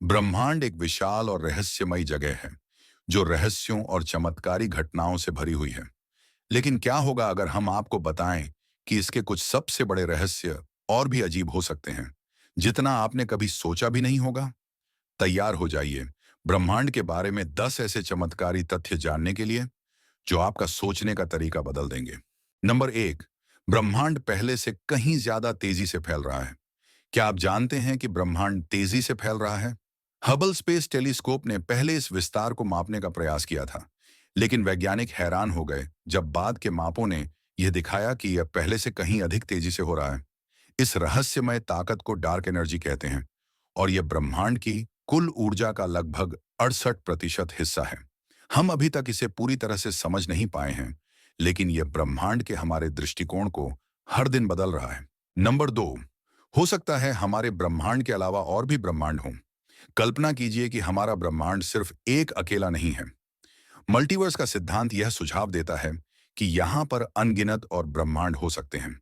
ब्रह्मांड एक विशाल और रहस्यमयी जगह है जो रहस्यों और चमत्कारी घटनाओं से भरी हुई है। लेकिन क्या होगा अगर हम आपको बताएं कि इसके कुछ सबसे बड़े रहस्य और भी अजीब हो सकते हैं, जितना आपने कभी सोचा भी नहीं होगा। तैयार हो जाइए ब्रह्मांड के बारे में 10 ऐसे चमत्कारी तथ्य जानने के लिए जो आपका सोचने का तरीका बदल देंगे। नंबर 1, ब्रह्मांड पहले से कहीं ज्यादा तेजी से फैल रहा है। क्या आप जानते हैं कि ब्रह्मांड तेजी से फैल रहा है? हबल स्पेस टेलीस्कोप ने पहले इस विस्तार को मापने का प्रयास किया था, लेकिन वैज्ञानिक हैरान हो गए जब बाद के मापों ने यह दिखाया कि यह पहले से कहीं अधिक तेजी से हो रहा है। इस रहस्यमय ताकत को डार्क एनर्जी कहते हैं और यह ब्रह्मांड की कुल ऊर्जा का लगभग 68% हिस्सा है। हम अभी तक इसे पूरी तरह से समझ नहीं पाए हैं, लेकिन यह ब्रह्मांड के हमारे दृष्टिकोण को हर दिन बदल रहा है। नंबर 2, हो सकता है हमारे ब्रह्मांड के अलावा और भी ब्रह्मांड हों। कल्पना कीजिए कि हमारा ब्रह्मांड सिर्फ एक अकेला नहीं है। मल्टीवर्स का सिद्धांत यह सुझाव देता है कि यहाँ पर अनगिनत और ब्रह्मांड हो सकते हैं,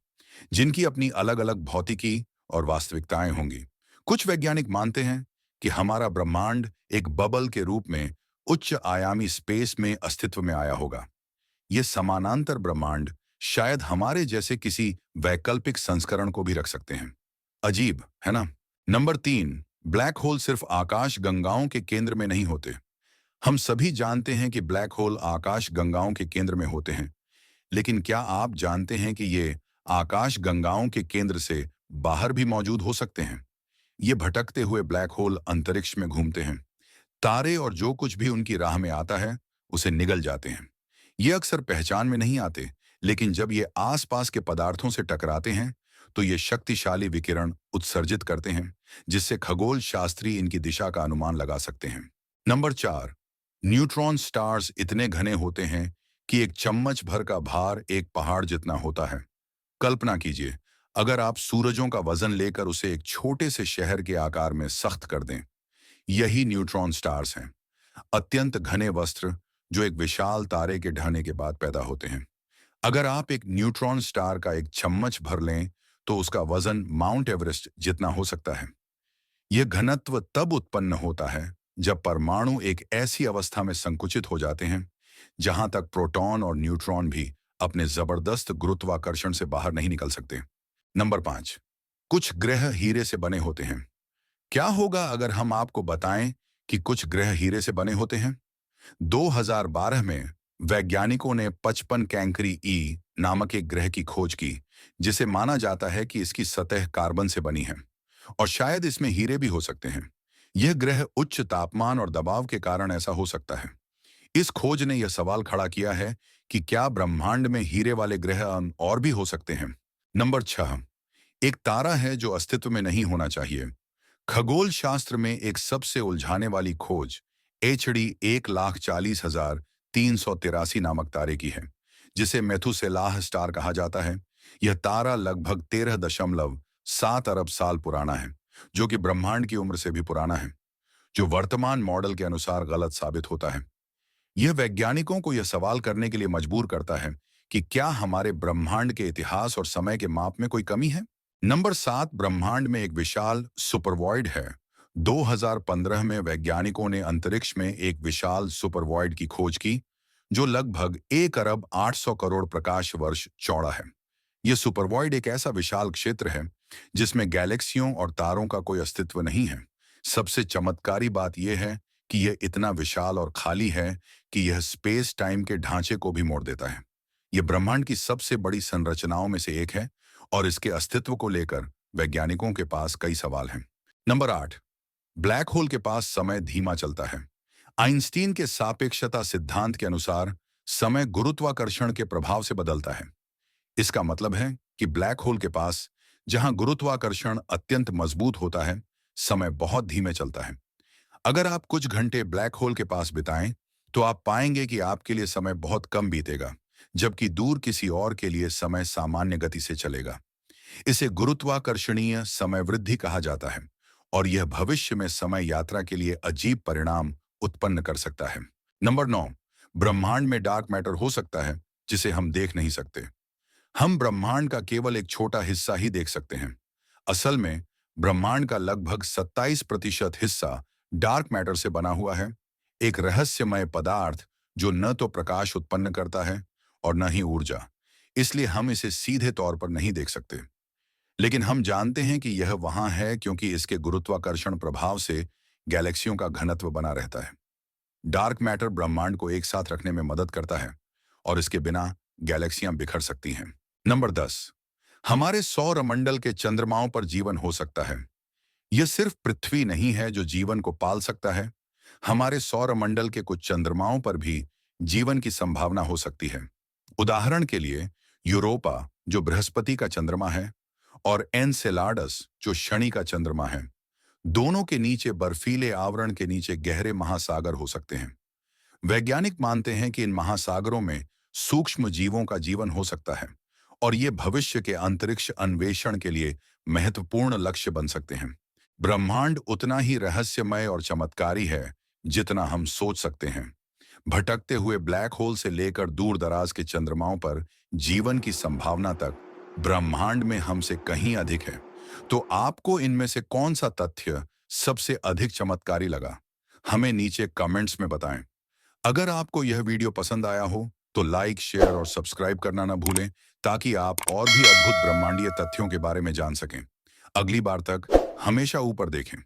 जिनकी अपनी अलग अलग भौतिकी और वास्तविकताएं होंगी। कुछ वैज्ञानिक मानते हैं कि हमारा ब्रह्मांड एक बबल के रूप में उच्च आयामी स्पेस में अस्तित्व में आया होगा। ये समानांतर ब्रह्मांड शायद हमारे जैसे किसी वैकल्पिक संस्करण को भी रख सकते हैं। अजीब है ना? नंबर 3, ब्लैक होल सिर्फ आकाश गंगाओं के केंद्र में नहीं होते। हम सभी जानते हैं कि ब्लैक होल आकाश गंगाओं के केंद्र में होते हैं, लेकिन क्या आप जानते हैं कि ये आकाश गंगाओं के केंद्र से बाहर भी मौजूद हो सकते हैं? ये भटकते हुए ब्लैक होल अंतरिक्ष में घूमते हैं। तारे और जो कुछ भी उनकी राह में आता है, उसे निगल जाते हैं। ये अक्सर पहचान में नहीं आते, लेकिन जब ये आसपास के पदार्थों से टकराते हैं, तो ये शक्तिशाली विकिरण उत्सर्जित करते हैं, जिससे खगोल शास्त्री इनकी दिशा का अनुमान लगा सकते हैं। नंबर 4, न्यूट्रॉन स्टार्स इतने घने होते हैं कि एक चम्मच भर का भार एक पहाड़ जितना होता है। कल्पना कीजिए, अगर आप सूरजों का वजन लेकर उसे एक छोटे से शहर के आकार में सख्त कर दें। यही न्यूट्रॉन स्टार्स हैं, अत्यंत घने वस्त्र जो एक विशाल तारे के ढहने के बाद पैदा होते हैं। अगर आप एक न्यूट्रॉन स्टार का एक चम्मच भर लें, तो उसका वजन माउंट एवरेस्ट जितना हो सकता है। यह घनत्व तब उत्पन्न होता है जब परमाणु एक ऐसी अवस्था में संकुचित हो जाते हैं जहां तक प्रोटॉन और न्यूट्रॉन भी अपने जबरदस्त गुरुत्वाकर्षण से बाहर नहीं निकल सकते। नंबर 5, कुछ ग्रह हीरे से बने होते हैं। क्या होगा अगर हम आपको बताएं कि कुछ ग्रह हीरे से बने होते हैं? 2012 में वैज्ञानिकों ने 55 कैंकरी ई नामक एक ग्रह की खोज की, जिसे माना जाता है कि इसकी सतह कार्बन से बनी है और शायद इसमें हीरे भी हो सकते हैं। यह ग्रह उच्च तापमान और दबाव के कारण ऐसा हो सकता है। इस खोज ने यह सवाल खड़ा किया है कि क्या ब्रह्मांड में हीरे वाले ग्रह और भी हो सकते हैं। नंबर 6, एक तारा है जो अस्तित्व में नहीं होना चाहिए। खगोल शास्त्र में एक सबसे उलझाने वाली खोज HD 1,40,383 नामक तारे की है, जिसे मेथुसेलाह स्टार कहा जाता है। यह तारा लगभग 13.7 अरब साल पुराना है, जो कि ब्रह्मांड की उम्र से भी पुराना है, जो वर्तमान मॉडल के अनुसार गलत साबित होता है। यह वैज्ञानिकों को यह सवाल करने के लिए मजबूर करता है कि क्या हमारे ब्रह्मांड के इतिहास और समय के माप में कोई कमी है। नंबर 7, ब्रह्मांड में एक विशाल सुपरवॉइड है। 2015 में वैज्ञानिकों ने अंतरिक्ष में एक विशाल सुपरवॉइड की खोज की, जो लगभग 1 अरब 800 करोड़ प्रकाश वर्ष चौड़ा है। यह सुपरवॉइड एक ऐसा विशाल क्षेत्र है जिसमें गैलेक्सियों और तारों का कोई अस्तित्व नहीं है। सबसे चमत्कारी बात यह है कि यह इतना विशाल और खाली है कि यह स्पेस टाइम के ढांचे को भी मोड़ देता है। यह ब्रह्मांड की सबसे बड़ी संरचनाओं में से एक है और इसके अस्तित्व को लेकर वैज्ञानिकों के पास कई सवाल हैं। नंबर 8, ब्लैक होल के पास समय धीमा चलता है। आइंस्टीन के सापेक्षता सिद्धांत के अनुसार समय गुरुत्वाकर्षण के प्रभाव से बदलता है। इसका मतलब है कि ब्लैक होल के पास, जहां गुरुत्वाकर्षण अत्यंत मजबूत होता है, समय बहुत धीमे चलता है। अगर आप कुछ घंटे ब्लैक होल के पास बिताएं, तो आप पाएंगे कि आपके लिए समय बहुत कम बीतेगा, जबकि दूर किसी और के लिए समय सामान्य गति से चलेगा। इसे गुरुत्वाकर्षणीय समय वृद्धि कहा जाता है और यह भविष्य में समय यात्रा के लिए अजीब परिणाम उत्पन्न कर सकता है। नंबर 9, ब्रह्मांड में डार्क मैटर हो सकता है जिसे हम देख नहीं सकते। हम ब्रह्मांड का केवल एक छोटा हिस्सा ही देख सकते हैं। असल में ब्रह्मांड का लगभग 27% हिस्सा डार्क मैटर से बना हुआ है, एक रहस्यमय पदार्थ जो न तो प्रकाश उत्पन्न करता है और न ही ऊर्जा। इसलिए हम इसे सीधे तौर पर नहीं देख सकते। लेकिन हम जानते हैं कि यह वहां है क्योंकि इसके गुरुत्वाकर्षण प्रभाव से गैलेक्सियों का घनत्व बना रहता है। डार्क मैटर ब्रह्मांड को एक साथ रखने में मदद करता है और इसके बिना गैलेक्सियां बिखर सकती हैं। नंबर 10। हमारे सौर मंडल के चंद्रमाओं पर जीवन हो सकता है। यह सिर्फ पृथ्वी नहीं है जो जीवन को पाल सकता है। हमारे सौर मंडल के कुछ चंद्रमाओं पर भी जीवन की संभावना हो सकती है। उदाहरण के लिए यूरोपा, जो बृहस्पति का चंद्रमा है, और एनसेलाडस, जो शनि का चंद्रमा है। दोनों के नीचे बर्फीले आवरण के नीचे गहरे महासागर हो सकते हैं। वैज्ञानिक मानते हैं कि इन महासागरों में सूक्ष्म जीवों का जीवन हो सकता है और ये भविष्य के अंतरिक्ष अन्वेषण के लिए महत्वपूर्ण लक्ष्य बन सकते हैं। ब्रह्मांड उतना ही रहस्यमय और चमत्कारी है जितना हम सोच सकते हैं। भटकते हुए ब्लैक होल से लेकर दूर दराज के चंद्रमाओं पर जीवन की संभावना तक ब्रह्मांड में हमसे कहीं अधिक है। तो आपको इनमें से कौन सा तथ्य सबसे अधिक चमत्कारी लगा? हमें नीचे कमेंट्स में बताएं। अगर आपको यह वीडियो पसंद आया हो तो लाइक, शेयर और सब्सक्राइब करना ना भूलें ताकि आप और भी अद्भुत ब्रह्मांडीय तथ्यों के बारे में जान सकें। अगली बार तक हमेशा ऊपर देखें।